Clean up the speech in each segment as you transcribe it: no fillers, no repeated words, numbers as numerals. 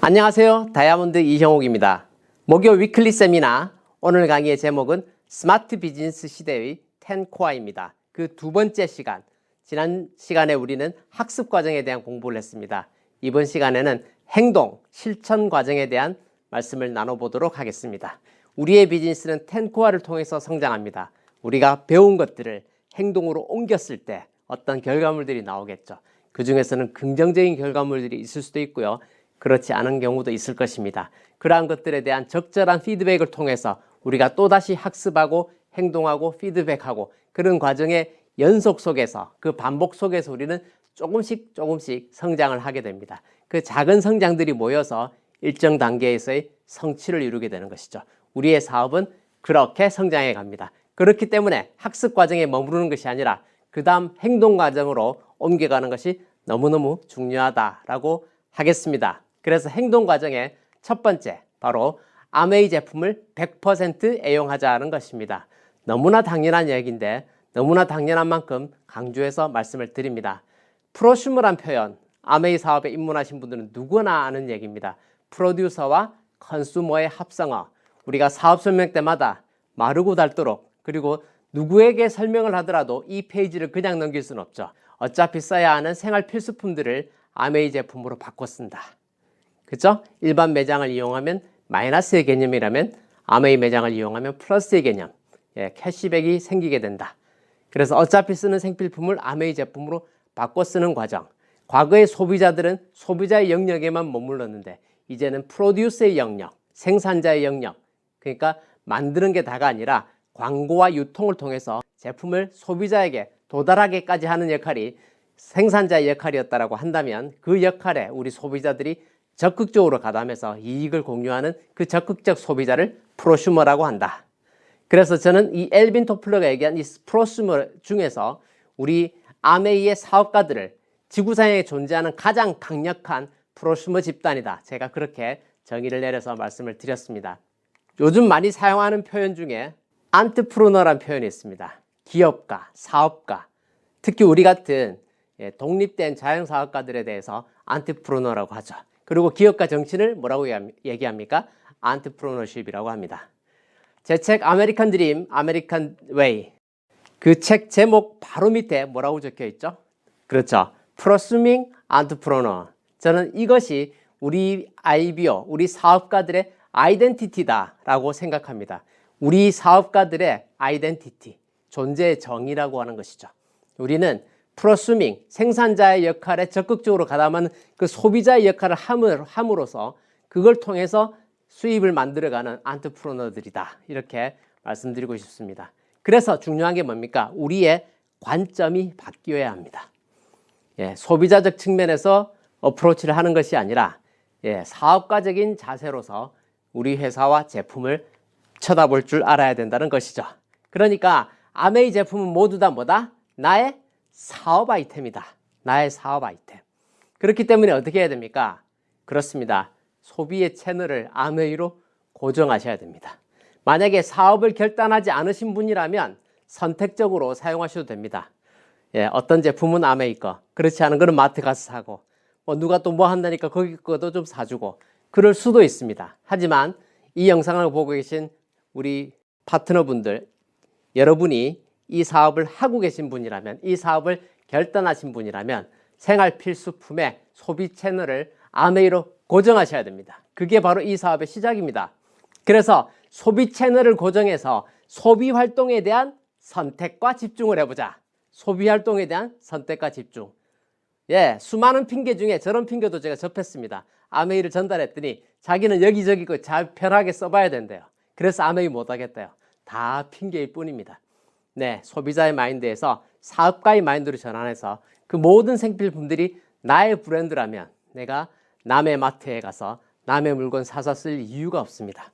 안녕하세요. 다이아몬드 이형옥입니다. 목요 위클리 세미나 오늘 강의의 제목은 스마트 비즈니스 시대의 10코어입니다. 그 두 번째 시간, 지난 시간에 우리는 학습 과정에 대한 공부를 했습니다. 이번 시간에는 행동, 실천 과정에 대한 말씀을 나눠보도록 하겠습니다. 우리의 비즈니스는 10코어를 통해서 성장합니다. 우리가 배운 것들을 행동으로 옮겼을 때 어떤 결과물들이 나오겠죠. 그 중에서는 긍정적인 결과물들이 있을 수도 있고요. 그렇지 않은 경우도 있을 것입니다. 그러한 것들에 대한 적절한 피드백을 통해서 우리가 또다시 학습하고 행동하고 피드백하고 그런 과정의 연속 속에서 그 반복 속에서 우리는 조금씩 성장을 하게 됩니다. 그 작은 성장들이 모여서 일정 단계에서의 성취를 이루게 되는 것이죠. 우리의 사업은 그렇게 성장해 갑니다. 그렇기 때문에 학습 과정에 머무르는 것이 아니라 그 다음 행동 과정으로 옮겨가는 것이 너무너무 중요하다라고 하겠습니다. 그래서 행동 과정의 첫 번째, 바로 아메이 제품을 100% 애용하자는 것입니다. 너무나 당연한 얘기인데 너무나 당연한 만큼 강조해서 말씀을 드립니다. 프로슈머란 표현, 아메이 사업에 입문하신 분들은 누구나 아는 얘기입니다. 프로듀서와 컨슈머의 합성어, 우리가 사업 설명 때마다 마르고 닳도록, 그리고 누구에게 설명을 하더라도 이 페이지를 그냥 넘길 수는 없죠. 어차피 써야 하는 생활 필수품들을 아메이 제품으로 바꿔 쓴다. 그죠? 일반 매장을 이용하면 마이너스의 개념이라면 아메이 매장을 이용하면 플러스의 개념, 캐시백이 생기게 된다. 그래서 어차피 쓰는 생필품을 아메이 제품으로 바꿔 쓰는 과정. 과거의 소비자들은 소비자의 영역에만 머물렀는데 이제는 프로듀서의 영역, 생산자의 영역, 그러니까 만드는 게 다가 아니라 광고와 유통을 통해서 제품을 소비자에게 도달하게까지 하는 역할이 생산자의 역할이었다라고 한다면 그 역할에 우리 소비자들이 적극적으로 가담해서 이익을 공유하는 그 적극적 소비자를 프로슈머라고 한다. 그래서 저는 이 엘빈 토플러가 얘기한 이 프로슈머 중에서 우리 아메이의 사업가들을 지구상에 존재하는 가장 강력한 프로슈머 집단이다. 제가 그렇게 정의를 내려서 말씀을 드렸습니다. 요즘 많이 사용하는 표현 중에 안트프로너라는 표현이 있습니다. 기업가, 사업가, 특히 우리 같은 독립된 자영사업가들에 대해서 안트프로너라고 하죠. 그리고 기업가 정신을 뭐라고 얘기합니까? 안트프로너십이라고 합니다. 제 책 아메리칸 드림, 아메리칸 웨이, 그 책 제목 바로 밑에 뭐라고 적혀 있죠? 그렇죠. 프로슈밍 안트프로너. 저는 이것이 우리 IBO, 우리 사업가들의 아이덴티티다라고 생각합니다. 우리 사업가들의 아이덴티티, 존재의 정의라고 하는 것이죠. 우리는 프로슈밍, 생산자의 역할에 적극적으로 가담하는 그 소비자의 역할을 함으로써 그걸 통해서 수입을 만들어가는 안트프로너들이다. 이렇게 말씀드리고 싶습니다. 그래서 중요한 게 뭡니까? 우리의 관점이 바뀌어야 합니다. 소비자적 측면에서 어프로치를 하는 것이 아니라 사업가적인 자세로서 우리 회사와 제품을 쳐다볼 줄 알아야 된다는 것이죠. 그러니까 아메이 제품은 모두 다 뭐다? 나의 사업 아이템이다. 나의 사업 아이템. 그렇기 때문에 어떻게 해야 됩니까? 그렇습니다. 소비의 채널을 아메이로 고정하셔야 됩니다. 만약에 사업을 결단하지 않으신 분이라면 선택적으로 사용하셔도 됩니다. 어떤 제품은 아메이 거, 그렇지 않은 거는 마트 가서 사고, 누가 또 뭐 한다니까 거기 거도 좀 사주고 그럴 수도 있습니다. 하지만 이 영상을 보고 계신 우리 파트너분들, 여러분이 이 사업을 하고 계신 분이라면, 이 사업을 결단하신 분이라면 생활 필수품의 소비 채널을 아메이로 고정하셔야 됩니다. 그게 바로 이 사업의 시작입니다. 그래서 소비 채널을 고정해서 소비 활동에 대한 선택과 집중을 해보자. 소비 활동에 대한 선택과 집중. 수많은 핑계 중에 저런 핑계도 제가 접했습니다. 아메이를 전달했더니 자기는 여기저기 잘 편하게 써봐야 된대요. 그래서 아메이 못하겠대요. 다 핑계일 뿐입니다. 소비자의 마인드에서 사업가의 마인드로 전환해서 그 모든 생필품들이 나의 브랜드라면 내가 남의 마트에 가서 남의 물건 사서 쓸 이유가 없습니다.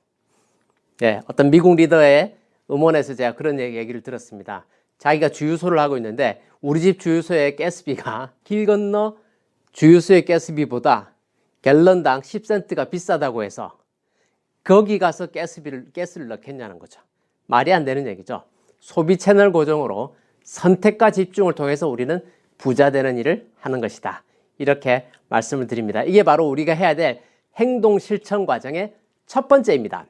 어떤 미국 리더의 음원에서 제가 그런 얘기를 들었습니다. 자기가 주유소를 하고 있는데 우리 집 주유소의 가스비가 길 건너 주유소의 가스비보다 갤런당 10센트가 비싸다고 해서 거기 가서 가스를 넣겠냐는 거죠. 말이 안 되는 얘기죠. 소비 채널 고정으로 선택과 집중을 통해서 우리는 부자 되는 일을 하는 것이다. 이렇게 말씀을 드립니다. 이게 바로 우리가 해야 될 행동 실천 과정의 첫 번째입니다.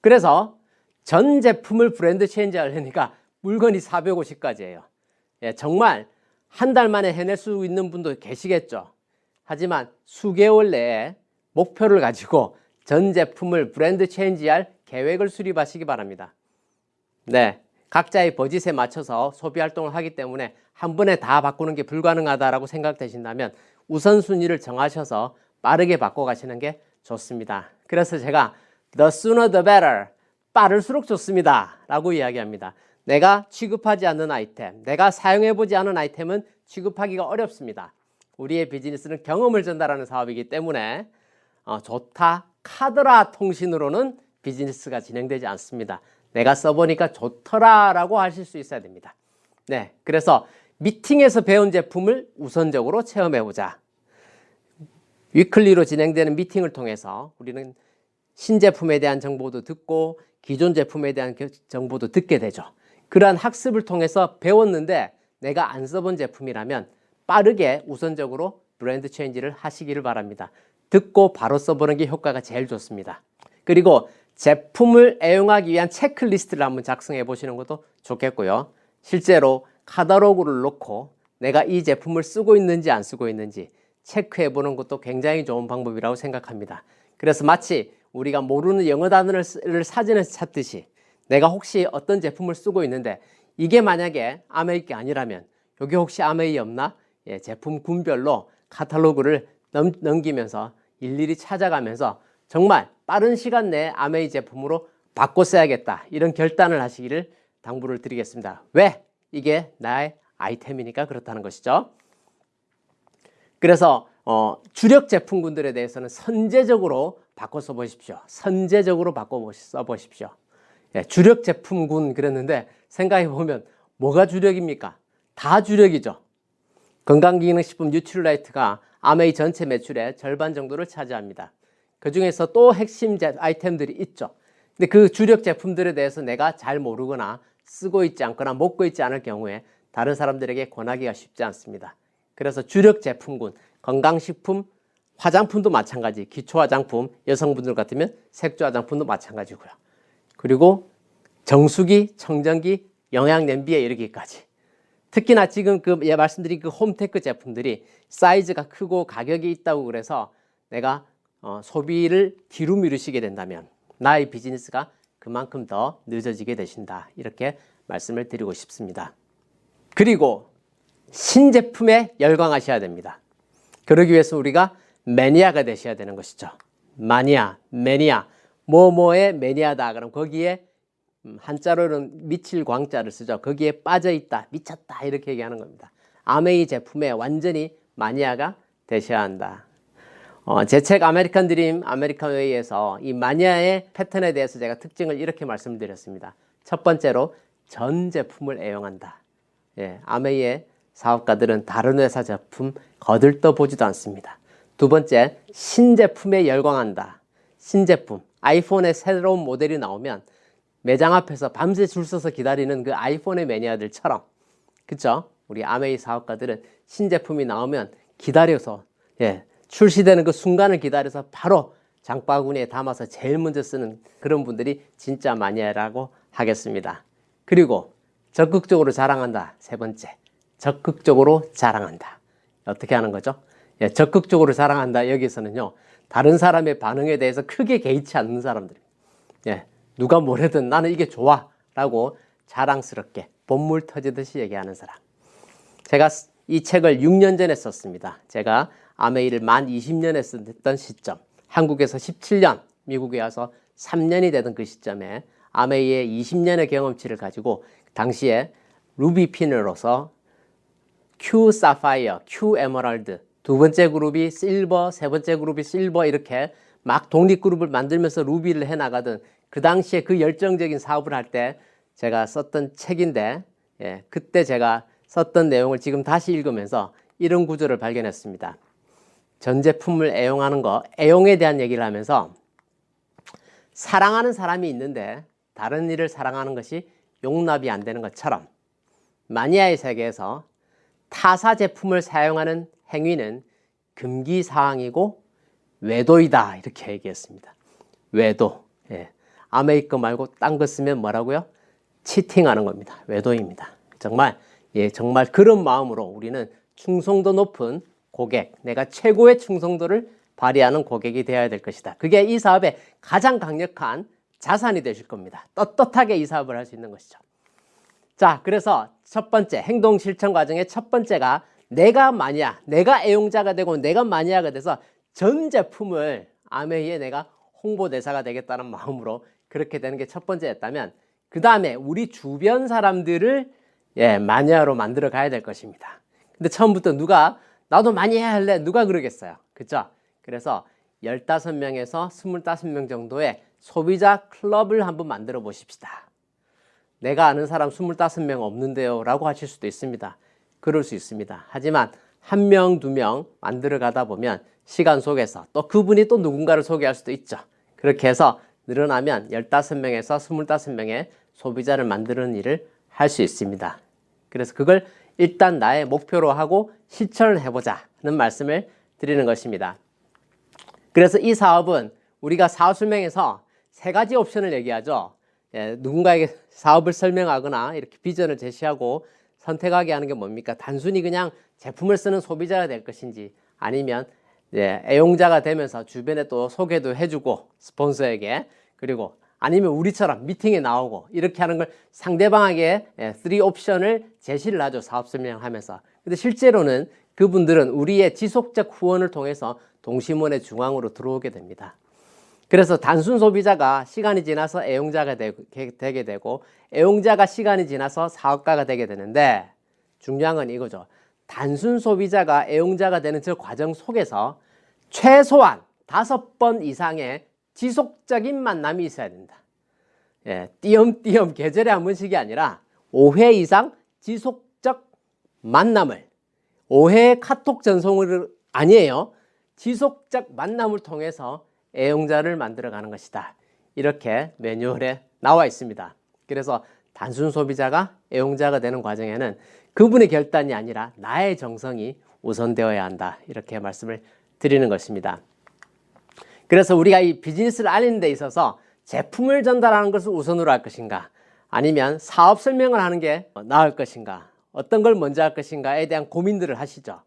그래서 전 제품을 브랜드 체인지하려니까 물건이 450가지예요. 예, 정말 한 달 만에 해낼 수 있는 분도 계시겠죠. 하지만 수개월 내에 목표를 가지고 전 제품을 브랜드 체인지할 계획을 수립하시기 바랍니다. 네, 각자의 버짓에 맞춰서 소비 활동을 하기 때문에 한 번에 다 바꾸는 게 불가능하다라고 생각되신다면 우선순위를 정하셔서 빠르게 바꿔가시는 게 좋습니다. 그래서 제가 The sooner the better, 빠를수록 좋습니다 라고 이야기합니다. 내가 취급하지 않는 아이템, 내가 사용해보지 않은 아이템은 취급하기가 어렵습니다. 우리의 비즈니스는 경험을 전달하는 사업이기 때문에 좋다, 카더라 통신으로는 비즈니스가 진행되지 않습니다. 내가 써보니까 좋더라 라고 하실 수 있어야 됩니다. 네, 그래서 미팅에서 배운 제품을 우선적으로 체험해보자. 위클리로 진행되는 미팅을 통해서 우리는 신제품에 대한 정보도 듣고 기존 제품에 대한 정보도 듣게 되죠. 그러한 학습을 통해서 배웠는데 내가 안 써본 제품이라면 빠르게 우선적으로 브랜드 체인지를 하시기를 바랍니다. 듣고 바로 써보는 게 효과가 제일 좋습니다. 그리고 제품을 애용하기 위한 체크리스트를 한번 작성해 보시는 것도 좋겠고요. 실제로 카탈로그를 놓고 내가 이 제품을 쓰고 있는지 안 쓰고 있는지 체크해 보는 것도 굉장히 좋은 방법이라고 생각합니다. 그래서 마치 우리가 모르는 영어 단어를 사전에서 찾듯이 내가 혹시 어떤 제품을 쓰고 있는데 이게 만약에 아메이 게 아니라면 여기 혹시 아메이 없나? 예, 제품 군별로 카탈로그를 넘기면서 일일이 찾아가면서 정말 빠른 시간 내에 아메이 제품으로 바꿔 써야겠다 이런 결단을 하시기를 당부를 드리겠습니다. 왜? 이게 나의 아이템이니까 그렇다는 것이죠. 그래서 주력 제품군들에 대해서는 선제적으로 바꿔 써보십시오. 선제적으로 바꿔 써보십시오. 예, 주력 제품군 그랬는데 생각해보면 뭐가 주력입니까? 다 주력이죠. 건강기능식품 뉴트릴라이트가 아메이 전체 매출의 절반 정도를 차지합니다. 그 중에서 또 핵심 아이템들이 있죠. 근데 그 주력 제품들에 대해서 내가 잘 모르거나 쓰고 있지 않거나 먹고 있지 않을 경우에 다른 사람들에게 권하기가 쉽지 않습니다. 그래서 주력 제품군, 건강식품, 화장품도 마찬가지, 기초화장품, 여성분들 같으면 색조 화장품도 마찬가지고요. 그리고 정수기, 청정기, 영양냄비에 이르기까지. 특히나 지금 말씀드린 그 홈테크 제품들이 사이즈가 크고 가격이 있다고 그래서 내가 소비를 뒤로 미루시게 된다면 나의 비즈니스가 그만큼 더 늦어지게 되신다. 이렇게 말씀을 드리고 싶습니다. 그리고 신제품에 열광하셔야 됩니다. 그러기 위해서 우리가 매니아가 되셔야 되는 것이죠. 마니아, 매니아, 뭐뭐의 매니아다. 그럼 거기에 한자로는 미칠 광자를 쓰죠. 거기에 빠져있다, 미쳤다 이렇게 얘기하는 겁니다. 아메이 제품에 완전히 마니아가 되셔야 한다. 제 책 아메리칸 드림, 아메리칸 웨이에서 이 마니아의 패턴에 대해서 제가 특징을 이렇게 말씀드렸습니다. 첫 번째로 전 제품을 애용한다. 예, 아메이의 사업가들은 다른 회사 제품 거들떠 보지도 않습니다. 두 번째, 신제품에 열광한다. 신제품, 아이폰의 새로운 모델이 나오면 매장 앞에서 밤새 줄 서서 기다리는 그 아이폰의 매니아들처럼, 그쵸? 우리 아메이 사업가들은 신제품이 나오면 기다려서, 예, 출시되는 그 순간을 기다려서 바로 장바구니에 담아서 제일 먼저 쓰는 그런 분들이 진짜 마니아라고 하겠습니다. 그리고 적극적으로 자랑한다. 세 번째, 적극적으로 자랑한다. 어떻게 하는 거죠? 예, 적극적으로 자랑한다. 여기서는요, 다른 사람의 반응에 대해서 크게 개의치 않는 사람들입니다. 예, 누가 뭐래든 나는 이게 좋아 라고 자랑스럽게 본물 터지듯이 얘기하는 사람. 제가 이 책을 6년 전에 썼습니다. 제가 아메이를 만 20년에 썼던 시점, 한국에서 17년, 미국에 와서 3년이 되던 그 시점에 아메이의 20년의 경험치를 가지고 당시에 루비 핀으로서 Q 사파이어, Q 에메랄드, 두 번째 그룹이 실버, 세 번째 그룹이 실버 이렇게 막 독립그룹을 만들면서 루비를 해나가던 그 당시에 그 열정적인 사업을 할 때 제가 썼던 책인데, 예, 그때 제가 썼던 내용을 지금 다시 읽으면서 이런 구조를 발견했습니다. 전 제품을 애용하는 거, 애용에 대한 얘기를 하면서 사랑하는 사람이 있는데 다른 일을 사랑하는 것이 용납이 안 되는 것처럼 마니아의 세계에서 타사 제품을 사용하는 행위는 금기사항이고 외도이다 이렇게 얘기했습니다. 외도. 예. 아메이커 말고 딴 거 쓰면 뭐라고요? 치팅하는 겁니다. 외도입니다. 정말 정말 그런 마음으로 우리는 충성도 높은 고객, 내가 최고의 충성도를 발휘하는 고객이 되어야 될 것이다. 그게 이 사업의 가장 강력한 자산이 되실 겁니다. 떳떳하게 이 사업을 할 수 있는 것이죠. 자, 그래서 첫 번째 행동 실천 과정의 첫 번째가 내가 애용자가 되고 내가 마니아가 돼서 전 제품을 아메이에 내가 홍보대사가 되겠다는 마음으로 그렇게 되는 게 첫 번째였다면, 그 다음에 우리 주변 사람들을 마니아로 만들어 가야 될 것입니다. 근데 처음부터 나도 마니아 할래 누가 그러겠어요, 그죠? 그래서 15명에서 25명 정도의 소비자 클럽을 한번 만들어 보십시다. 내가 아는 사람 25명 없는데요 라고 하실 수도 있습니다. 그럴 수 있습니다. 하지만 1명, 2명 만들어 가다 보면 시간 속에서 또 그분이 또 누군가를 소개할 수도 있죠. 그렇게 해서 늘어나면 15명에서 25명의 소비자를 만드는 일을 할 수 있습니다. 그래서 그걸 일단 나의 목표로 하고 실천을 해보자는 말씀을 드리는 것입니다. 그래서 이 사업은 우리가 사업 설명에서 3가지 옵션을 얘기하죠. 누군가에게 사업을 설명하거나 이렇게 비전을 제시하고 선택하게 하는 게 뭡니까? 단순히 그냥 제품을 쓰는 소비자가 될 것인지, 아니면 애용자가 되면서 주변에 또 소개도 해주고 스폰서에게, 그리고 아니면 우리처럼 미팅에 나오고 이렇게 하는 걸 상대방에게 3 옵션을 제시를 하죠. 사업 설명하면서. 근데 실제로는 그분들은 우리의 지속적 후원을 통해서 동심원의 중앙으로 들어오게 됩니다. 그래서 단순 소비자가 시간이 지나서 애용자가 되게 되고, 애용자가 시간이 지나서 사업가가 되게 되는데, 중요한 건 이거죠. 단순 소비자가 애용자가 되는 저 과정 속에서 최소한 5번 이상의 지속적인 만남이 있어야 된다. 띄엄띄엄 계절에 한 번씩이 아니라 5회 이상 지속적 만남을, 5회의 카톡 전송을 아니에요. 지속적 만남을 통해서 애용자를 만들어가는 것이다. 이렇게 매뉴얼에 나와 있습니다. 그래서 단순 소비자가 애용자가 되는 과정에는 그분의 결단이 아니라 나의 정성이 우선되어야 한다. 이렇게 말씀을 드리는 것입니다. 그래서 우리가 이 비즈니스를 알리는 데 있어서 제품을 전달하는 것을 우선으로 할 것인가, 아니면 사업 설명을 하는 게 나을 것인가, 어떤 걸 먼저 할 것인가에 대한 고민들을 하시죠.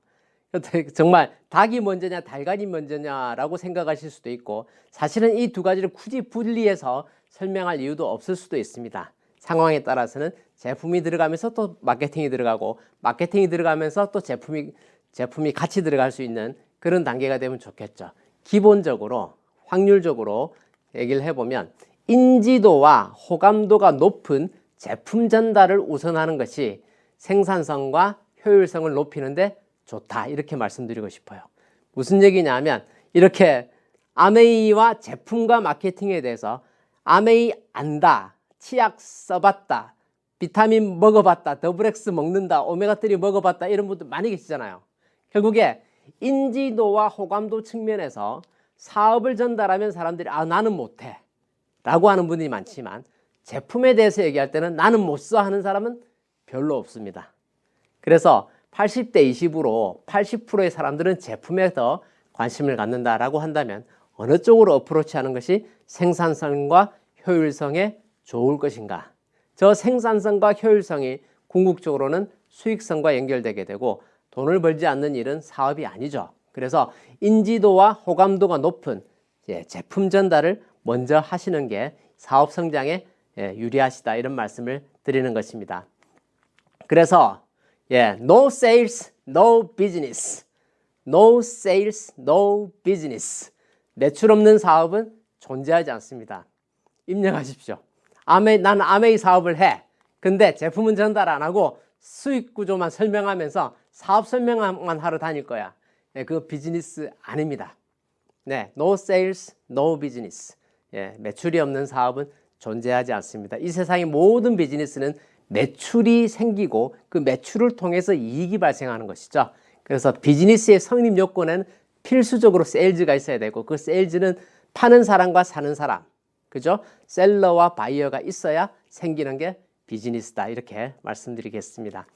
정말 닭이 먼저냐 달걀이 먼저냐라고 생각하실 수도 있고, 사실은 이 2가지를 굳이 분리해서 설명할 이유도 없을 수도 있습니다. 상황에 따라서는 제품이 들어가면서 또 마케팅이 들어가고, 마케팅이 들어가면서 또 제품이 같이 들어갈 수 있는 그런 단계가 되면 좋겠죠. 기본적으로 확률적으로 얘기를 해보면 인지도와 호감도가 높은 제품 전달을 우선하는 것이 생산성과 효율성을 높이는데 좋다, 이렇게 말씀드리고 싶어요. 무슨 얘기냐 하면, 이렇게 아메이와 제품과 마케팅에 대해서 아메이 안다, 치약 써봤다, 비타민 먹어봤다, 더블엑스 먹는다, 오메가3 먹어봤다, 이런 분들 많이 계시잖아요. 결국에 인지도와 호감도 측면에서 사업을 전달하면 사람들이 나는 못해 라고 하는 분이 많지만, 제품에 대해서 얘기할 때는 나는 못 써 하는 사람은 별로 없습니다. 그래서 80대 20으로 80%의 사람들은 제품에 더 관심을 갖는다라고 한다면 어느 쪽으로 어프로치하는 것이 생산성과 효율성에 좋을 것인가? 저 생산성과 효율성이 궁극적으로는 수익성과 연결되게 되고, 돈을 벌지 않는 일은 사업이 아니죠. 그래서 인지도와 호감도가 높은 제품 전달을 먼저 하시는 게 사업 성장에 유리하시다, 이런 말씀을 드리는 것입니다. 그래서 no sales, no business. No sales, no business. 매출 없는 사업은 존재하지 않습니다. 입력하십시오. 나는 아메이 사업을 해. 근데 제품은 전달 안 하고 수익 구조만 설명하면서 사업 설명만 하러 다닐 거야. 그거 비즈니스 아닙니다. no sales, no business. 매출이 없는 사업은 존재하지 않습니다. 이 세상의 모든 비즈니스는 매출이 생기고 그 매출을 통해서 이익이 발생하는 것이죠. 그래서 비즈니스의 성립 요건은 필수적으로 세일즈가 있어야 되고, 그 세일즈는 파는 사람과 사는 사람, 그죠? 셀러와 바이어가 있어야 생기는 게 비즈니스다, 이렇게 말씀드리겠습니다.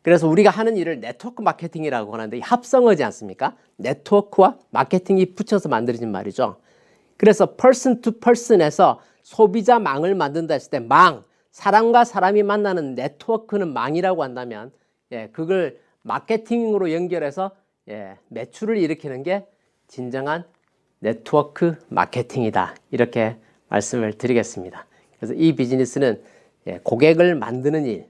그래서 우리가 하는 일을 네트워크 마케팅이라고 하는데 합성어지 않습니까? 네트워크와 마케팅이 붙여서 만들어진 말이죠. 그래서 person to person에서 소비자망을 만든다 했을 때 망, 사람과 사람이 만나는 네트워크는 망이라고 한다면 그걸 마케팅으로 연결해서 매출을 일으키는 게 진정한 네트워크 마케팅이다. 이렇게 말씀을 드리겠습니다. 그래서 이 비즈니스는 고객을 만드는 일,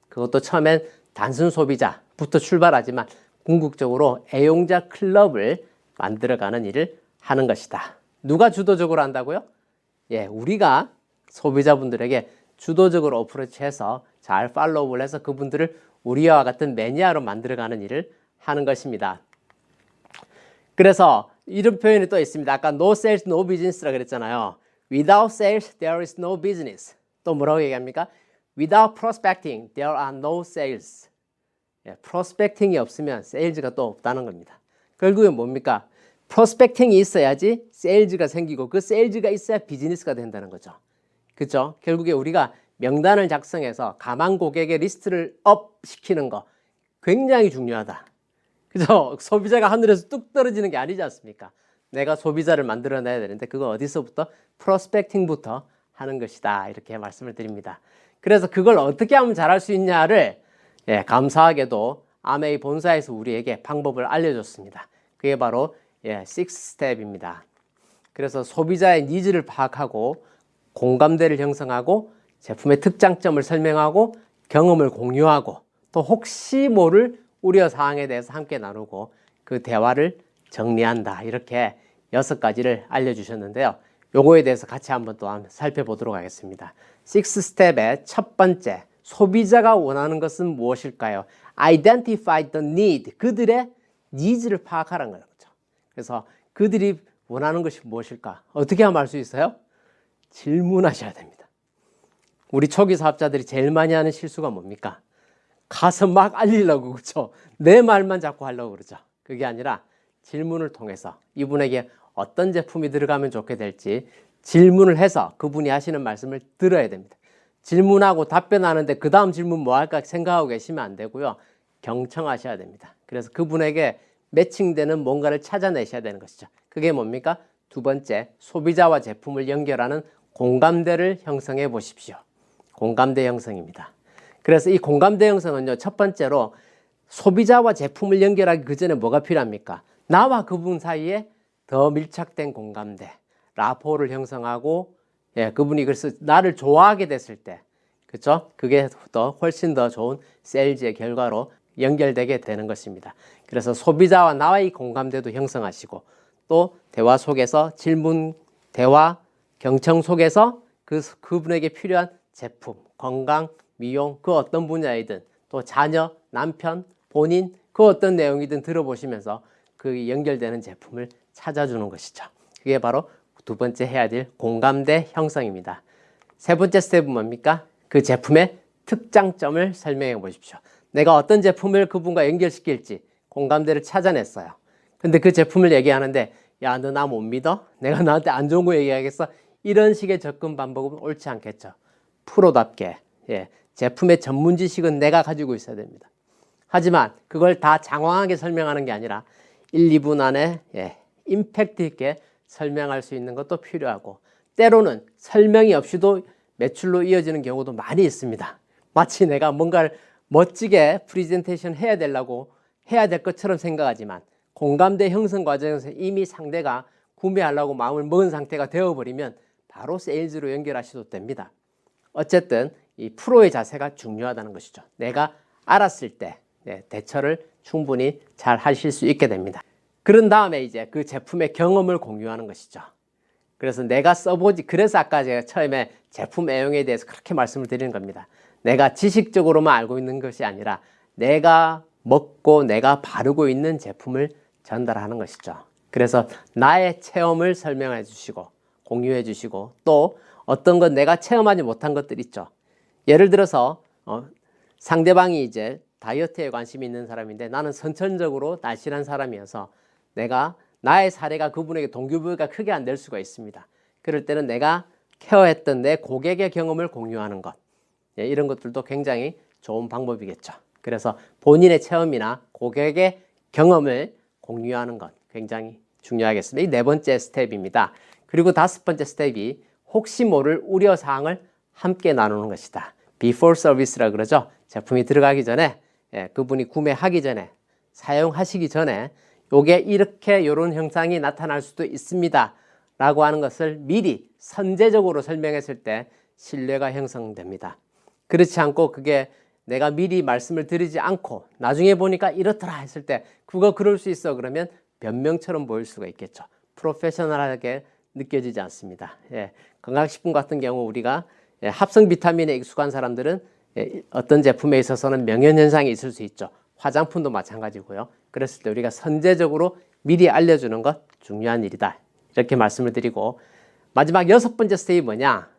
그것도 처음엔 단순 소비자부터 출발하지만 궁극적으로 애용자 클럽을 만들어가는 일을 하는 것이다. 누가 주도적으로 한다고요? 우리가 소비자분들에게 주도적으로 어프로치해서 잘 팔로우를 해서 그분들을 우리와 같은 매니아로 만들어가는 일을 하는 것입니다. 그래서 이런 표현이 또 있습니다. 아까 no sales, no business라 그랬잖아요. Without sales, there is no business. 또 뭐라고 얘기합니까? Without prospecting, there are no sales. 프로스펙팅이 없으면 세일즈가 또 없다는 겁니다. 결국엔 뭡니까? 프로스펙팅이 있어야지 세일즈가 생기고 그 세일즈가 있어야 비즈니스가 된다는 거죠. 그렇죠? 결국에 우리가 명단을 작성해서 가망 고객의 리스트를 업 시키는 거 굉장히 중요하다. 그죠? 소비자가 하늘에서 뚝 떨어지는 게 아니지 않습니까? 내가 소비자를 만들어내야 되는데 그거 어디서부터? 프로스펙팅부터 하는 것이다. 이렇게 말씀을 드립니다. 그래서 그걸 어떻게 하면 잘할 수 있냐를 감사하게도 아메이 본사에서 우리에게 방법을 알려줬습니다. 그게 바로 6스텝입니다. 그래서 소비자의 니즈를 파악하고 공감대를 형성하고 제품의 특장점을 설명하고 경험을 공유하고 또 혹시 모를 우려사항에 대해서 함께 나누고 그 대화를 정리한다. 이렇게 6가지를 알려주셨는데요. 요거에 대해서 같이 한번 또 살펴보도록 하겠습니다. 6스텝의 첫 번째, 소비자가 원하는 것은 무엇일까요? Identify the need. 그들의 니즈를 파악하라는 거죠. 그래서 그들이 원하는 것이 무엇일까? 어떻게 하면 알 수 있어요? 질문하셔야 됩니다. 우리 초기 사업자들이 제일 많이 하는 실수가 뭡니까? 가서 막 알리려고 그렇죠. 내 말만 자꾸 하려고 그러죠. 그게 아니라 질문을 통해서 이분에게 어떤 제품이 들어가면 좋게 될지 질문을 해서 그분이 하시는 말씀을 들어야 됩니다. 질문하고 답변하는데 그 다음 질문 뭐 할까 생각하고 계시면 안 되고요. 경청하셔야 됩니다. 그래서 그분에게 매칭되는 뭔가를 찾아내셔야 되는 것이죠. 그게 뭡니까? 두 번째, 소비자와 제품을 연결하는 공감대를 형성해 보십시오. 공감대 형성입니다. 그래서 이 공감대 형성은요, 첫 번째로 소비자와 제품을 연결하기 그 전에 뭐가 필요합니까? 나와 그분 사이에 더 밀착된 공감대, 라포를 형성하고, 그분이 그래서 나를 좋아하게 됐을 때, 그렇죠? 그게 훨씬 더 좋은 세일즈의 결과로 연결되게 되는 것입니다. 그래서 소비자와 나와의 공감대도 형성하시고, 또 대화 속에서 질문, 대화, 경청 속에서 그분에게 필요한 제품, 건강, 미용, 그 어떤 분야이든 또 자녀, 남편, 본인 그 어떤 내용이든 들어보시면서 그 연결되는 제품을 찾아주는 것이죠. 그게 바로 두 번째 해야 될 공감대 형성입니다. 세 번째 스텝은 뭡니까? 그 제품의 특장점을 설명해 보십시오. 내가 어떤 제품을 그분과 연결시킬지 공감대를 찾아냈어요. 근데 그 제품을 얘기하는데 야, 너 나 못 믿어? 내가 너한테 안 좋은 거 얘기하겠어? 이런 식의 접근 방법은 옳지 않겠죠. 프로답게 제품의 전문 지식은 내가 가지고 있어야 됩니다. 하지만 그걸 다 장황하게 설명하는 게 아니라 1, 2분 안에 임팩트 있게 설명할 수 있는 것도 필요하고 때로는 설명이 없이도 매출로 이어지는 경우도 많이 있습니다. 마치 내가 뭔가를 멋지게 프레젠테이션 해야 되려고 해야 될 것처럼 생각하지만 공감대 형성 과정에서 이미 상대가 구매하려고 마음을 먹은 상태가 되어버리면 바로 세일즈로 연결하셔도 됩니다. 어쨌든 이 프로의 자세가 중요하다는 것이죠. 내가 알았을 때 대처를 충분히 잘 하실 수 있게 됩니다. 그런 다음에 이제 그 제품의 경험을 공유하는 것이죠. 그래서 내가 써보지, 그래서 아까 제가 처음에 제품 애용에 대해서 그렇게 말씀을 드리는 겁니다. 내가 지식적으로만 알고 있는 것이 아니라 내가 먹고 내가 바르고 있는 제품을 전달하는 것이죠. 그래서 나의 체험을 설명해 주시고 공유해 주시고 또 어떤 건 내가 체험하지 못한 것들 있죠. 예를 들어서 상대방이 이제 다이어트에 관심이 있는 사람인데 나는 선천적으로 날씬한 사람이어서 내가 나의 사례가 그분에게 동기부여가 크게 안 될 수가 있습니다. 그럴 때는 내가 케어했던 내 고객의 경험을 공유하는 것 이런 것들도 굉장히 좋은 방법이겠죠. 그래서 본인의 체험이나 고객의 경험을 공유하는 것 굉장히 중요하겠습니다. 이 네 번째 스텝입니다. 그리고 다섯 번째 스텝이 혹시 모를 우려사항을 함께 나누는 것이다. Before service라 그러죠. 제품이 들어가기 전에, 그분이 구매하기 전에, 사용하시기 전에 요게 이렇게 이런 현상이 나타날 수도 있습니다 라고 하는 것을 미리 선제적으로 설명했을 때 신뢰가 형성됩니다. 그렇지 않고 그게 내가 미리 말씀을 드리지 않고 나중에 보니까 이렇더라 했을 때 그거 그럴 수 있어 그러면 변명처럼 보일 수가 있겠죠. 프로페셔널하게 느껴지지 않습니다. 건강식품 같은 경우 우리가 합성 비타민에 익숙한 사람들은 어떤 제품에 있어서는 명현현상이 있을 수 있죠. 화장품도 마찬가지고요. 그랬을 때 우리가 선제적으로 미리 알려주는 것 중요한 일이다. 이렇게 말씀을 드리고 마지막 여섯 번째 스텝이 뭐냐?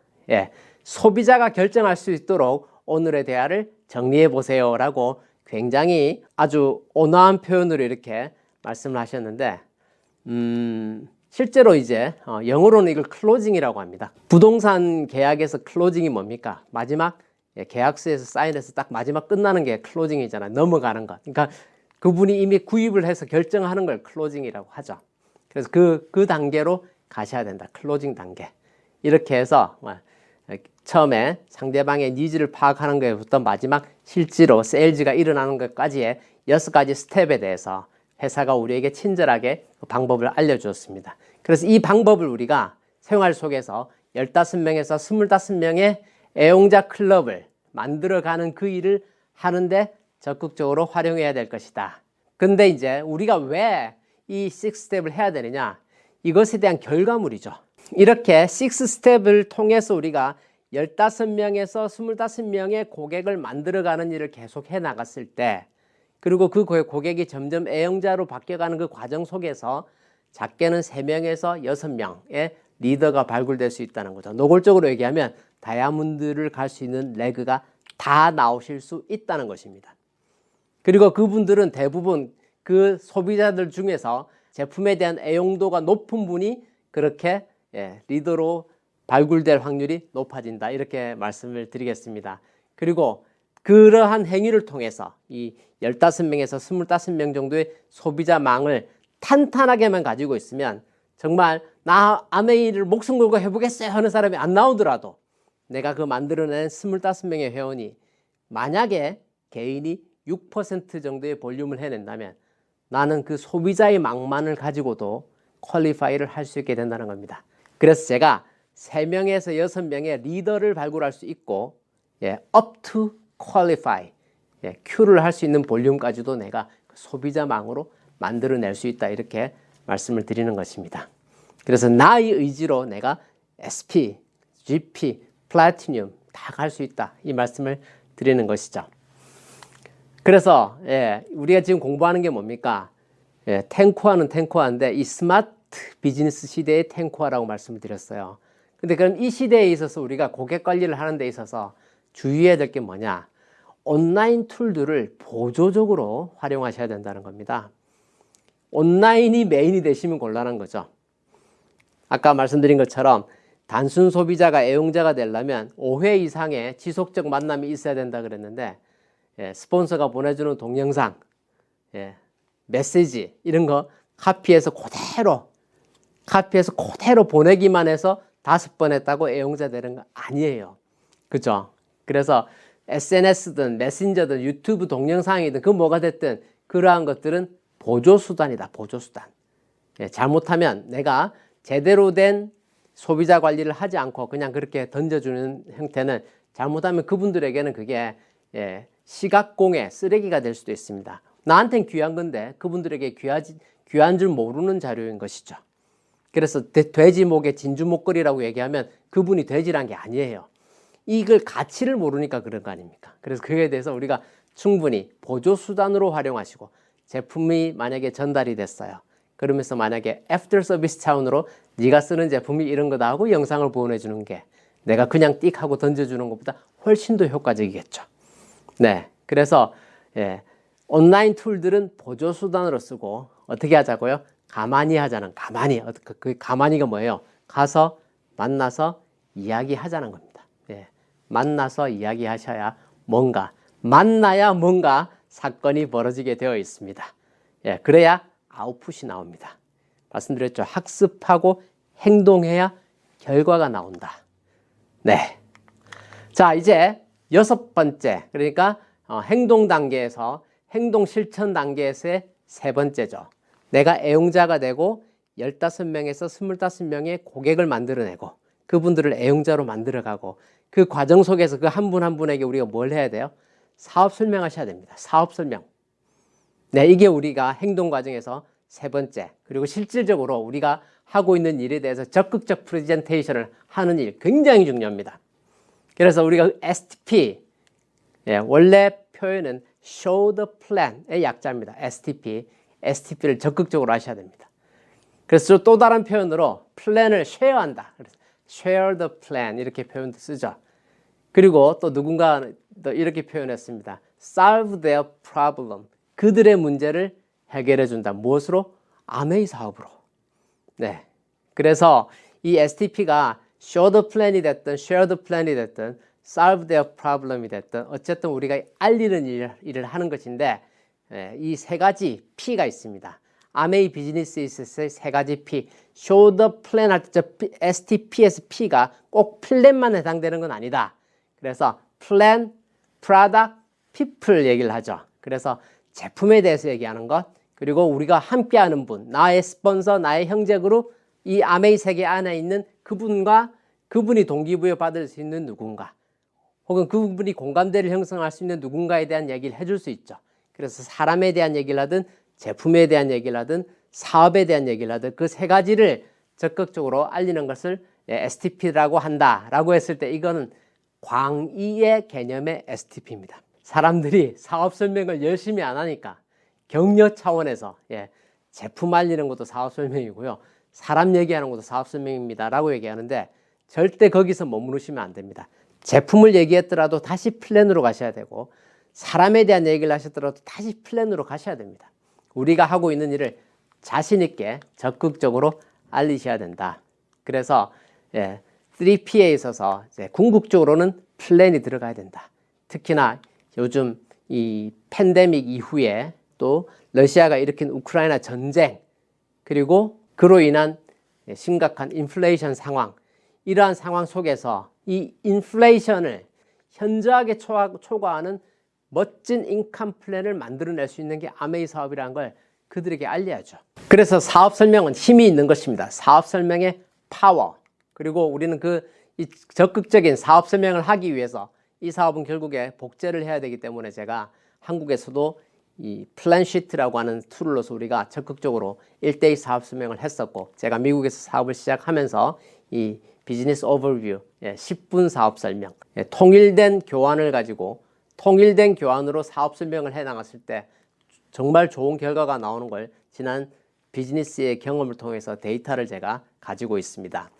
소비자가 결정할 수 있도록 오늘의 대화를 정리해 보세요 라고 굉장히 아주 온화한 표현으로 이렇게 말씀을 하셨는데 실제로 이제 영어로는 이걸 클로징이라고 합니다. 부동산 계약에서 클로징이 뭡니까? 마지막 계약서에서 사인해서 딱 마지막 끝나는 게 클로징이잖아요. 넘어가는 것. 그러니까 그분이 이미 구입을 해서 결정하는 걸 클로징이라고 하죠. 그래서 그 단계로 가셔야 된다. 클로징 단계. 이렇게 해서 처음에 상대방의 니즈를 파악하는 것부터 마지막 실제로 세일즈가 일어나는 것까지의 6가지 스텝에 대해서 회사가 우리에게 친절하게 그 방법을 알려주었습니다. 그래서 이 방법을 우리가 생활 속에서 15명에서 25명의 애용자 클럽을 만들어가는 그 일을 하는데 적극적으로 활용해야 될 것이다. 근데 이제 우리가 왜 이 6스텝을 해야 되느냐? 이것에 대한 결과물이죠. 이렇게 6스텝을 통해서 우리가 15명에서 25명의 고객을 만들어가는 일을 계속 해 나갔을 때 그리고 그 고객이 점점 애용자로 바뀌어가는 그 과정 속에서 작게는 3명에서 6명의 리더가 발굴될 수 있다는 거죠. 노골적으로 얘기하면 다이아몬드를 갈 수 있는 레그가 다 나오실 수 있다는 것입니다. 그리고 그분들은 대부분 그 소비자들 중에서 제품에 대한 애용도가 높은 분이 그렇게 리더로 발굴될 확률이 높아진다. 이렇게 말씀을 드리겠습니다. 그리고 그러한 행위를 통해서 이 15명에서 25명 정도의 소비자망을 탄탄하게만 가지고 있으면 정말 나 아메이를 목숨 걸고 해보겠어요 하는 사람이 안 나오더라도 내가 그 만들어낸 25명의 회원이 만약에 개인이 6% 정도의 볼륨을 해낸다면 나는 그 소비자의 망만을 가지고도 퀄리파이를 할 수 있게 된다는 겁니다. 그래서 제가 3명에서 6명의 리더를 발굴할 수 있고 up to qualify, Q를 할 수 있는 볼륨까지도 내가 소비자망으로 만들어낼 수 있다 이렇게 말씀을 드리는 것입니다. 그래서 나의 의지로 내가 SP, GP, 플래티늄 다 갈 수 있다 이 말씀을 드리는 것이죠. 그래서 우리가 지금 공부하는 게 뭡니까? 탱코아는 탱코아인데 이 스마트 비즈니스 시대의 탱코아라고 말씀을 드렸어요. 근데 그럼 이 시대에 있어서 우리가 고객 관리를 하는 데 있어서 주의해야 될 게 뭐냐? 온라인 툴들을 보조적으로 활용하셔야 된다는 겁니다. 온라인이 메인이 되시면 곤란한 거죠. 아까 말씀드린 것처럼 단순 소비자가 애용자가 되려면 5회 이상의 지속적 만남이 있어야 된다 그랬는데 스폰서가 보내주는 동영상, 메시지 이런 거 카피해서 그대로 보내기만 해서 5번 했다고 애용자 되는 거 아니에요. 그죠? 그래서 SNS든 메신저든 유튜브 동영상이든 그 뭐가 됐든 그러한 것들은 보조수단이다. 보조수단. 잘못하면 내가 제대로 된 소비자 관리를 하지 않고 그냥 그렇게 던져주는 형태는 잘못하면 그분들에게는 그게 시각공해 쓰레기가 될 수도 있습니다. 나한텐 귀한 건데 그분들에게 귀한 줄 모르는 자료인 것이죠. 그래서 돼지 목에 진주 목걸이라고 얘기하면 그분이 돼지란 게 아니에요. 이걸 가치를 모르니까 그런 거 아닙니까? 그래서 그에 대해서 우리가 충분히 보조수단으로 활용하시고 제품이 만약에 전달이 됐어요. 그러면서 만약에 애프터 서비스 차원으로 네가 쓰는 제품이 이런 거다 하고 영상을 보내주는 게 내가 그냥 띡 하고 던져주는 것보다 훨씬 더 효과적이겠죠. 그래서 온라인 툴들은 보조수단으로 쓰고 어떻게 하자고요? 가만히 하자는 가만히. 그 가만히가 뭐예요? 가서 만나서 이야기하자는 겁니다. 만나서 이야기하셔야 만나야 뭔가 사건이 벌어지게 되어 있습니다. 예, 그래야 아웃풋이 나옵니다. 말씀드렸죠. 학습하고 행동해야 결과가 나온다. 네. 자, 이제 6번째, 그러니까 행동 단계에서 행동 실천 단계에서의 3번째죠. 내가 애용자가 되고 15명에서 25명의 고객을 만들어내고 그분들을 애용자로 만들어가고 그 과정 속에서 그 한 분 한 분에게 우리가 뭘 해야 돼요? 사업 설명하셔야 됩니다. 사업 설명. 네, 이게 우리가 행동 과정에서 3번째. 그리고 실질적으로 우리가 하고 있는 일에 대해서 적극적 프레젠테이션을 하는 일 굉장히 중요합니다. 그래서 우리가 STP, 예, 원래 표현은 Show the Plan의 약자입니다. STP. STP를 적극적으로 하셔야 됩니다. 그래서 또 다른 표현으로 플랜을 쉐어한다. 그래서 Share the Plan 이렇게 표현도 쓰죠. 그리고 또 누군가 또 이렇게 표현했습니다. Solve their problem. 그들의 문제를 해결해 준다. 무엇으로? 아메이 사업으로. 네. 그래서 이 STP가 Show the Plan이 됐든 Share the Plan이 됐든 Solve their problem이 됐든 어쨌든 우리가 알리는 일을 하는 것인데 이 3가지 P가 있습니다. 아메이 비즈니스 있을 3가지 P. Show the Plan 할 때 STP에서 P가 꼭 플랜만 해당되는 건 아니다. 그래서 Plan, Product, People 얘기를 하죠. 그래서 제품에 대해서 얘기하는 것, 그리고 우리가 함께하는 분, 나의 스폰서, 나의 형제그룹, 이 아메이 세계 안에 있는 그분과 그분이 동기부여 받을 수 있는 누군가, 혹은 그분이 공감대를 형성할 수 있는 누군가에 대한 얘기를 해줄 수 있죠. 그래서 사람에 대한 얘기를 하든 제품에 대한 얘기를 하든 사업에 대한 얘기를 하든 그 3가지를 적극적으로 알리는 것을 STP라고 한다라고 했을 때 이거는 광의의 개념의 STP입니다. 사람들이 사업 설명을 열심히 안 하니까 격려 차원에서 제품 알리는 것도 사업 설명이고요. 사람 얘기하는 것도 사업 설명입니다. 라고 얘기하는데 절대 거기서 머무르시면 안 됩니다. 제품을 얘기했더라도 다시 플랜으로 가셔야 되고 사람에 대한 얘기를 하셨더라도 다시 플랜으로 가셔야 됩니다. 우리가 하고 있는 일을 자신 있게 적극적으로 알리셔야 된다. 그래서 3P에 있어서 궁극적으로는 플랜이 들어가야 된다. 특히나 요즘 이 팬데믹 이후에 또 러시아가 일으킨 우크라이나 전쟁 그리고 그로 인한 심각한 인플레이션 상황, 이러한 상황 속에서 이 인플레이션을 현저하게 초과하는 멋진 인컴 플랜을 만들어낼 수 있는 게 아메이 사업이라는 걸 그들에게 알려야죠. 그래서 사업 설명은 힘이 있는 것입니다. 사업 설명의 파워. 그리고 우리는 이 적극적인 사업 설명을 하기 위해서 이 사업은 결국에 복제를 해야 되기 때문에 제가 한국에서도 이 플랜시트라고 하는 툴로서 우리가 적극적으로 1:1 사업 설명을 했었고, 제가 미국에서 사업을 시작하면서 이 비즈니스 오버뷰 10분 사업 설명, 통일된 교환을 가지고 통일된 교환으로 사업 설명을 해 나갔을 때 정말 좋은 결과가 나오는 걸 지난 비즈니스의 경험을 통해서 데이터를 제가 가지고 있습니다.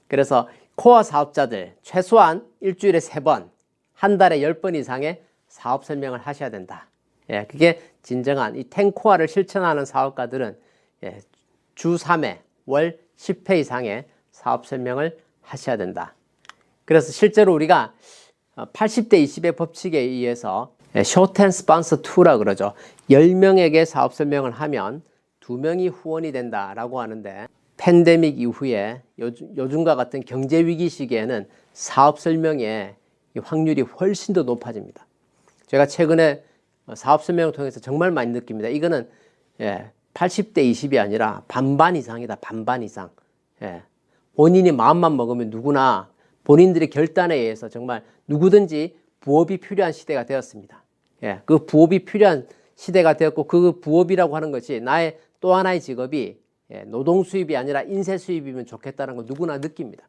그래서 코어 사업자들 최소한 일주일에 3번, 한 달에 10번 이상의 사업 설명을 하셔야 된다. 그게 진정한 이 10코어를 실천하는 사업가들은 주 3회, 월 10회 이상의 사업 설명을 하셔야 된다. 그래서 실제로 우리가 80대 20의 법칙에 의해서 쇼텐 스폰서 2라 그러죠. 10명에게 사업 설명을 하면 2명이 후원이 된다라고 하는데, 팬데믹 이후에 요즘과 같은 경제 위기 시기에는 사업 설명의 확률이 훨씬 더 높아집니다. 제가 최근에 사업 설명을 통해서 정말 많이 느낍니다. 이거는 80대 20이 아니라 반반 이상이다. 반반 이상. 본인이 마음만 먹으면 누구나 본인들의 결단에 의해서 정말 누구든지 부업이 필요한 시대가 되었습니다. 그 부업이 필요한 시대가 되었고, 그 부업이라고 하는 것이 나의 또 하나의 직업이 노동 수입이 아니라 인쇄 수입이면 좋겠다는 걸 누구나 느낍니다.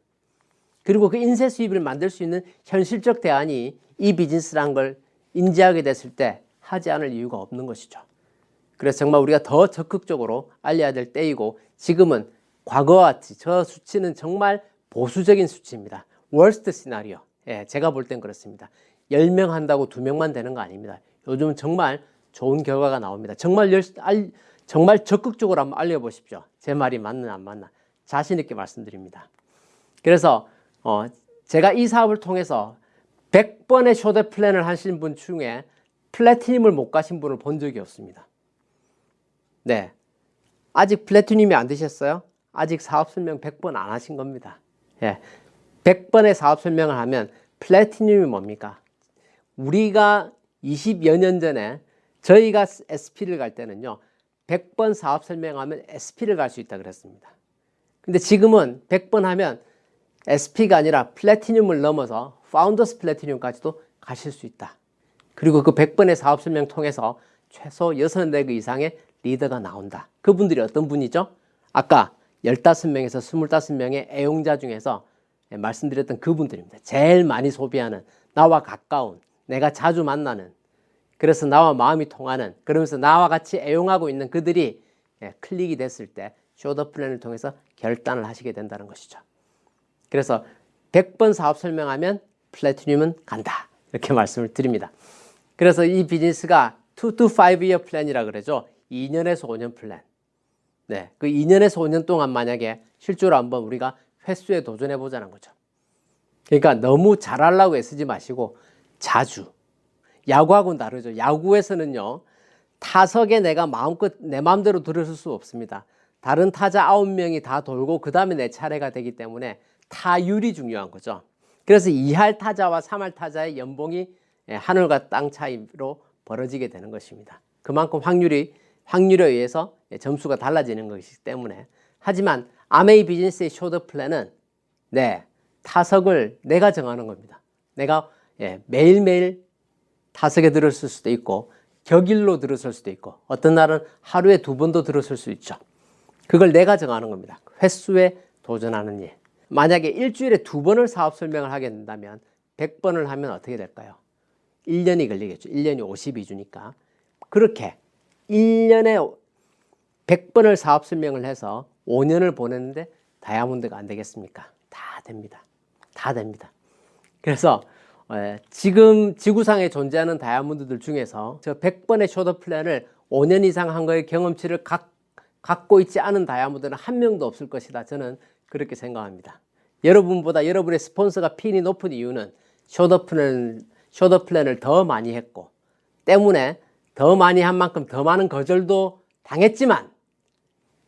그리고 그 인쇄 수입을 만들 수 있는 현실적 대안이 이 비즈니스라는 걸 인지하게 됐을 때 하지 않을 이유가 없는 것이죠. 그래서 정말 우리가 더 적극적으로 알려야 될 때이고, 지금은 과거와 같이 저 수치는 정말 보수적인 수치입니다. 월스트 시나리오. 제가 볼 땐 그렇습니다. 10명 한다고 2명만 되는 거 아닙니다. 요즘은 정말 좋은 결과가 나옵니다. 정말 적극적으로 한번 알려보십시오. 제 말이 맞나 안 맞나 자신 있게 말씀드립니다. 그래서 제가 이 사업을 통해서 100번의 쇼대 플랜을 하신 분 중에 플래티늄을 못 가신 분을 본 적이 없습니다. 네. 아직 플래티늄이 안 되셨어요? 아직 사업 설명 100번 안 하신 겁니다. 예. 100번의 사업 설명을 하면 플래티늄이 뭡니까? 우리가 20여 년 전에 저희가 SP를 갈 때는요, 100번 사업 설명하면 SP를 갈 수 있다 그랬습니다. 근데 지금은 100번 하면 SP가 아니라 플래티늄을 넘어서 파운더스 플래티늄까지도 가실 수 있다. 그리고 그 100번의 사업 설명 통해서 최소 6-4개 이상의 리더가 나온다. 그분들이 어떤 분이죠? 아까 15명에서 25명의 애용자 중에서 말씀드렸던 그분들입니다. 제일 많이 소비하는, 나와 가까운, 내가 자주 만나는, 그래서 나와 마음이 통하는, 그러면서 나와 같이 애용하고 있는 그들이 클릭이 됐을 때 쇼더 플랜을 통해서 결단을 하시게 된다는 것이죠. 그래서 100번 사업 설명하면 플래티늄은 간다. 이렇게 말씀을 드립니다. 그래서 이 비즈니스가 2 to 5year 플랜이라 그러죠. 2년에서 5년 플랜. 네, 그 2년에서 5년 동안 만약에 실제로 한번 우리가 횟수에 도전해 보자는 거죠. 그러니까 너무 잘하려고 애쓰지 마시고 자주. 야구하고는 다르죠. 야구에서는요, 타석에 내가 마음껏 내 마음대로 들어설 수 없습니다. 다른 타자 9명이 다 돌고 그 다음에 내 차례가 되기 때문에 타율이 중요한 거죠. 그래서 2할 타자와 3할 타자의 연봉이 하늘과 땅 차이로 벌어지게 되는 것입니다. 그만큼 확률에 의해서 점수가 달라지는 것이기 때문에. 하지만 아메이 비즈니스의 쇼더 플랜은 타석을 내가 정하는 겁니다. 내가 매일매일 타석에 들어설 수도 있고 격일로 들어설 수도 있고 어떤 날은 하루에 2번도 들어설 수 있죠. 그걸 내가 정하는 겁니다. 횟수에 도전하는 일. 만약에 일주일에 2번을 사업 설명을 하게 된다면 100번을 하면 어떻게 될까요? 1년이 걸리겠죠. 1년이 52주니까. 그렇게 1년에 100번을 사업 설명을 해서 5년을 보냈는데 다이아몬드가 안 되겠습니까? 다 됩니다. 다 됩니다. 그래서 지금 지구상에 존재하는 다이아몬드들 중에서 저 100번의 쇼더 플랜을 5년 이상 한 거의 경험치를 갖고 있지 않은 다이아몬드는 한 명도 없을 것이다. 저는 그렇게 생각합니다. 여러분보다 여러분의 스폰서가 핀이 높은 이유는 쇼더 플랜을 더 많이 했고 때문에 더 많이 한 만큼 더 많은 거절도 당했지만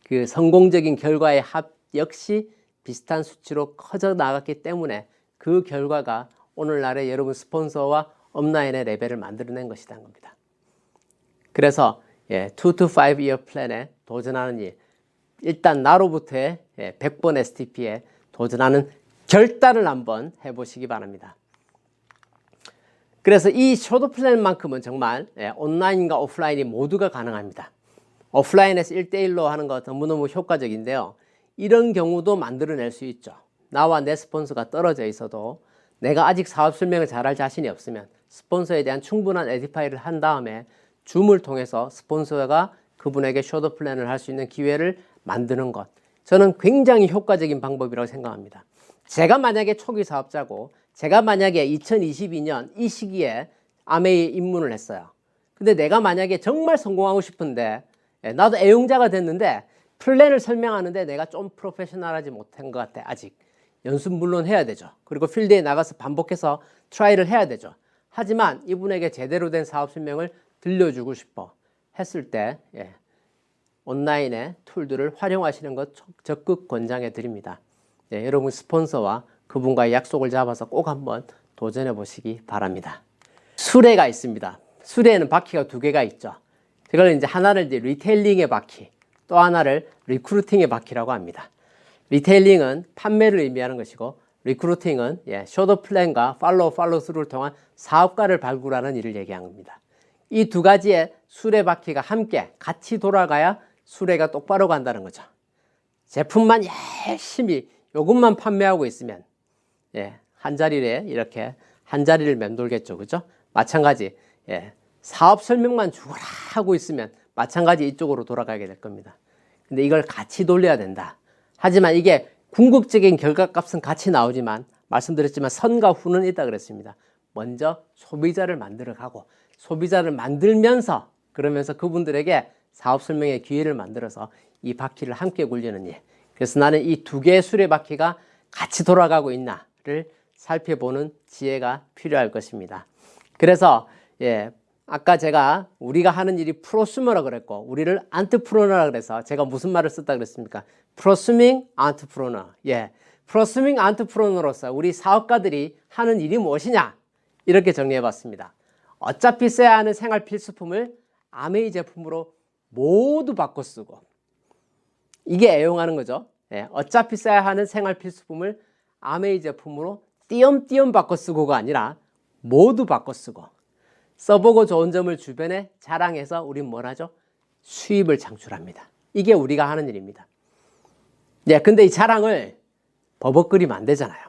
그 성공적인 결과의 합 역시 비슷한 수치로 커져 나갔기 때문에 그 결과가 오늘날의 여러분 스폰서와 업라인의 레벨을 만들어낸 것이라는 겁니다. 그래서 2 to 5year 플랜에 도전하는 일, 일단 나로부터의 100번 STP에 도전하는 결단을 한번 해보시기 바랍니다. 그래서 이 쇼더 플랜만큼은 정말 온라인과 오프라인이 모두가 가능합니다. 오프라인에서 1대1로 하는 거 너무너무 효과적인데요. 이런 경우도 만들어낼 수 있죠. 나와 내 스폰서가 떨어져 있어도 내가 아직 사업 설명을 잘할 자신이 없으면 스폰서에 대한 충분한 에디파이를 한 다음에 줌을 통해서 스폰서가 그분에게 쇼더 플랜을 할 수 있는 기회를 만드는 것. 저는 굉장히 효과적인 방법이라고 생각합니다. 제가 만약에 초기 사업자고 제가 만약에 2022년 이 시기에 아메이에 입문을 했어요. 근데 내가 만약에 정말 성공하고 싶은데 나도 애용자가 됐는데 플랜을 설명하는데 내가 좀 프로페셔널하지 못한 것 같아. 아직 연습 물론 해야 되죠. 그리고 필드에 나가서 반복해서 트라이를 해야 되죠. 하지만 이분에게 제대로 된 사업 설명을 들려주고 싶어 했을 때 온라인의 툴들을 활용하시는 것 적극 권장해 드립니다. 여러분 스폰서와 그분과의 약속을 잡아서 꼭 한번 도전해 보시기 바랍니다. 수레가 있습니다. 수레에는 바퀴가 2개가 있죠. 그걸 이제 하나를 리테일링의 바퀴, 또 하나를 리크루팅의 바퀴라고 합니다. 리테일링은 판매를 의미하는 것이고 리크루팅은 쇼더 플랜과 팔로우 스루를 통한 사업가를 발굴하는 일을 얘기하는 겁니다. 이 2가지의 수레 바퀴가 함께 같이 돌아가야 수레가 똑바로 간다는 거죠. 제품만 열심히 요것만 판매하고 있으면 한 자리에 이렇게 한 자리를 맴돌겠죠. 그죠? 마찬가지 사업 설명만 죽어라 하고 있으면 마찬가지 이쪽으로 돌아가게 될 겁니다. 근데 이걸 같이 돌려야 된다. 하지만 이게 궁극적인 결과값은 같이 나오지만 말씀드렸지만 선과 후는 있다 그랬습니다. 먼저 소비자를 만들어가고 소비자를 만들면서 그러면서 그분들에게 사업 설명의 기회를 만들어서 이 바퀴를 함께 굴리는 일. 그래서 나는 이 2개의 수레바퀴가 같이 돌아가고 있나를 살펴보는 지혜가 필요할 것입니다. 그래서 아까 제가 우리가 하는 일이 프로슈머라 그랬고 우리를 안트프로너라 그래서 제가 무슨 말을 썼다 그랬습니까? 프로슈밍 안트프로너. 예. 프로슈밍 안트프로너로서 우리 사업가들이 하는 일이 무엇이냐? 이렇게 정리해 봤습니다. 어차피 써야 하는 생활 필수품을 아메이 제품으로 모두 바꿔 쓰고, 이게 애용하는 거죠. 예. 어차피 써야 하는 생활 필수품을 아메이 제품으로 띄엄띄엄 바꿔 쓰고가 아니라 모두 바꿔 쓰고, 써보고 좋은 점을 주변에 자랑해서 우린 뭘 하죠? 수입을 창출합니다. 이게 우리가 하는 일입니다. 예, 근데 이 자랑을 버벅거리면 안 되잖아요.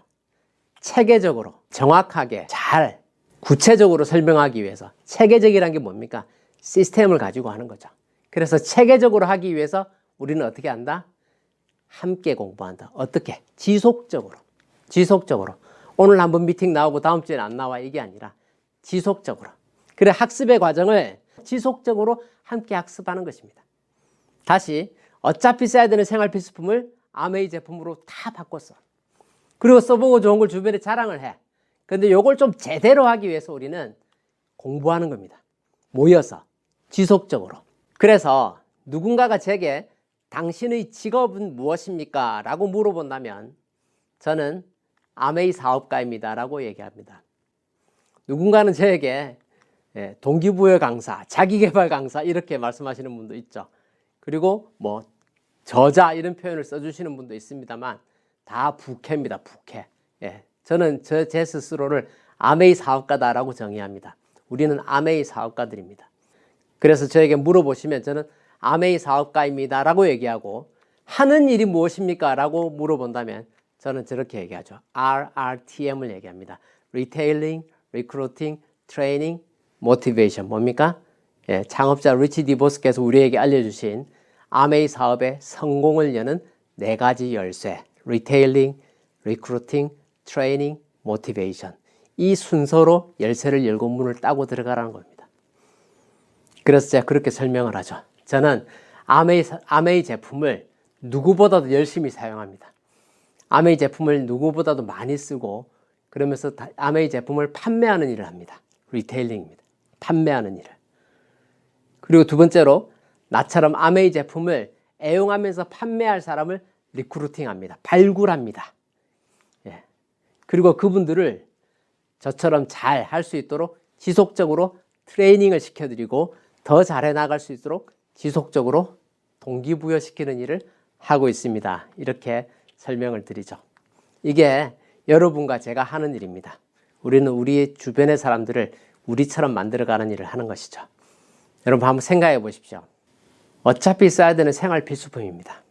체계적으로, 정확하게, 잘, 구체적으로 설명하기 위해서 체계적이라는 게 뭡니까? 시스템을 가지고 하는 거죠. 그래서 체계적으로 하기 위해서 우리는 어떻게 한다? 함께 공부한다. 어떻게? 지속적으로. 오늘 한번 미팅 나오고 다음 주에는 안 나와, 이게 아니라 지속적으로. 그래, 학습의 과정을 지속적으로 함께 학습하는 것입니다. 다시, 어차피 써야 되는 생활 필수품을 아메이 제품으로 다 바꿨어. 그리고 써보고 좋은 걸 주변에 자랑을 해. 근데 이걸 좀 제대로 하기 위해서 우리는 공부하는 겁니다. 모여서, 지속적으로. 그래서 누군가가 제게 당신의 직업은 무엇입니까? 라고 물어본다면 저는 아메이 사업가입니다. 라고 얘기합니다. 누군가는 저에게 동기부여 강사, 자기개발 강사 이렇게 말씀하시는 분도 있죠. 그리고 뭐 저자 이런 표현을 써주시는 분도 있습니다만 다 부캐입니다. 부캐. 저는 제 스스로를 아메이 사업가다라고 정의합니다. 우리는 아메이 사업가들입니다. 그래서 저에게 물어보시면 저는 아메이 사업가입니다 라고 얘기하고, 하는 일이 무엇입니까? 라고 물어본다면 저는 저렇게 얘기하죠. RRTM을 얘기합니다. Retailing, Recruiting, Training, Motivation. 뭡니까? 창업자 리치 디보스께서 우리에게 알려주신 아메이 사업의 성공을 여는 4가지 열쇠. Retailing, Recruiting, Training, Motivation. 이 순서로 열쇠를 열고 문을 따고 들어가라는 겁니다. 그래서 제가 그렇게 설명을 하죠. 저는 아메이 제품을 누구보다도 열심히 사용합니다. 아메이 제품을 누구보다도 많이 쓰고, 그러면서 아메이 제품을 판매하는 일을 합니다. 리테일링입니다. 판매하는 일을. 그리고 두 번째로 나처럼 아메이 제품을 애용하면서 판매할 사람을 리크루팅합니다. 발굴합니다. 그리고 그분들을 저처럼 잘 할 수 있도록 지속적으로 트레이닝을 시켜드리고 더 잘해 나갈 수 있도록 지속적으로 동기부여시키는 일을 하고 있습니다. 이렇게 설명을 드리죠. 이게 여러분과 제가 하는 일입니다. 우리는 우리 주변의 사람들을 우리처럼 만들어가는 일을 하는 것이죠. 여러분 한번 생각해 보십시오. 어차피 써야 되는 생활 필수품입니다.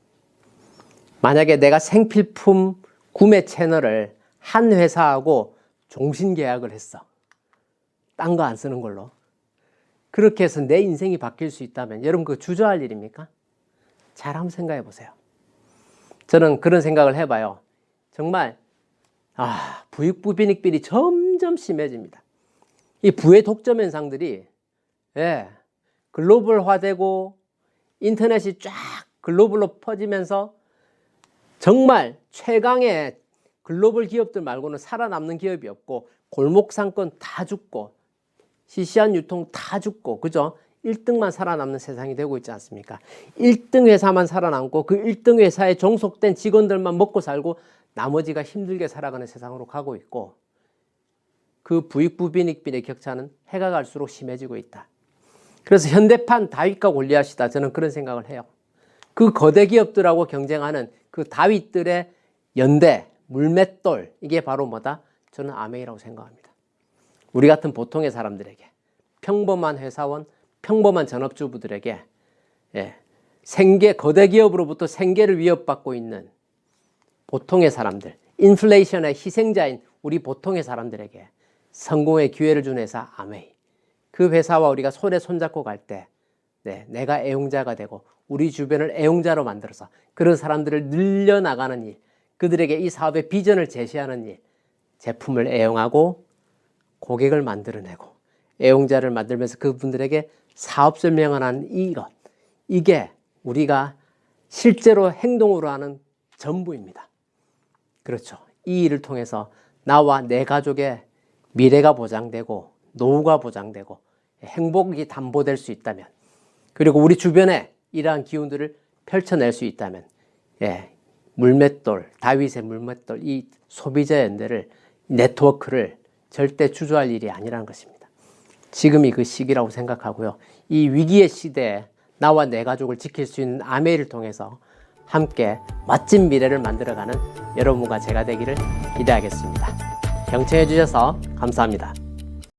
만약에 내가 생필품 구매 채널을 한 회사하고 종신 계약을 했어. 딴 거 안 쓰는 걸로. 그렇게 해서 내 인생이 바뀔 수 있다면 여러분 그거 주저할 일입니까? 잘 한번 생각해 보세요. 저는 그런 생각을 해봐요. 정말 부익부빈익빈이 점점 심해집니다. 이 부의 독점 현상들이 글로벌화되고 인터넷이 쫙 글로벌로 퍼지면서 정말 최강의 글로벌 기업들 말고는 살아남는 기업이 없고, 골목 상권 다 죽고 시시한 유통 다 죽고, 그죠? 1등만 살아남는 세상이 되고 있지 않습니까? 1등 회사만 살아남고 그 1등 회사에 종속된 직원들만 먹고 살고 나머지가 힘들게 살아가는 세상으로 가고 있고, 그 부익부빈익빈의 격차는 해가 갈수록 심해지고 있다. 그래서 현대판 다윗과 골리앗이다. 저는 그런 생각을 해요. 그 거대 기업들하고 경쟁하는 그 다윗들의 연대, 물맷돌, 이게 바로 뭐다? 저는 아메이라고 생각합니다. 우리 같은 보통의 사람들에게, 평범한 회사원, 평범한 전업주부들에게 거대 기업으로부터 생계를 위협받고 있는 보통의 사람들, 인플레이션의 희생자인 우리 보통의 사람들에게 성공의 기회를 준 회사 아메이. 그 회사와 우리가 손에 손잡고 갈 때 내가 애용자가 되고 우리 주변을 애용자로 만들어서 그런 사람들을 늘려나가는 일, 그들에게 이 사업의 비전을 제시하는 일, 제품을 애용하고 고객을 만들어내고 애용자를 만들면서 그분들에게 사업 설명을 하는 이것, 이게 우리가 실제로 행동으로 하는 전부입니다. 그렇죠. 이 일을 통해서 나와 내 가족의 미래가 보장되고 노후가 보장되고 행복이 담보될 수 있다면, 그리고 우리 주변에 이러한 기운들을 펼쳐낼 수 있다면, 물맷돌, 다윗의 물맷돌, 이 소비자 연대를, 네트워크를 절대 주저할 일이 아니라는 것입니다. 지금이 그 시기라고 생각하고요. 이 위기의 시대에 나와 내 가족을 지킬 수 있는 아메이를 통해서 함께 멋진 미래를 만들어가는 여러분과 제가 되기를 기대하겠습니다. 경청해 주셔서 감사합니다.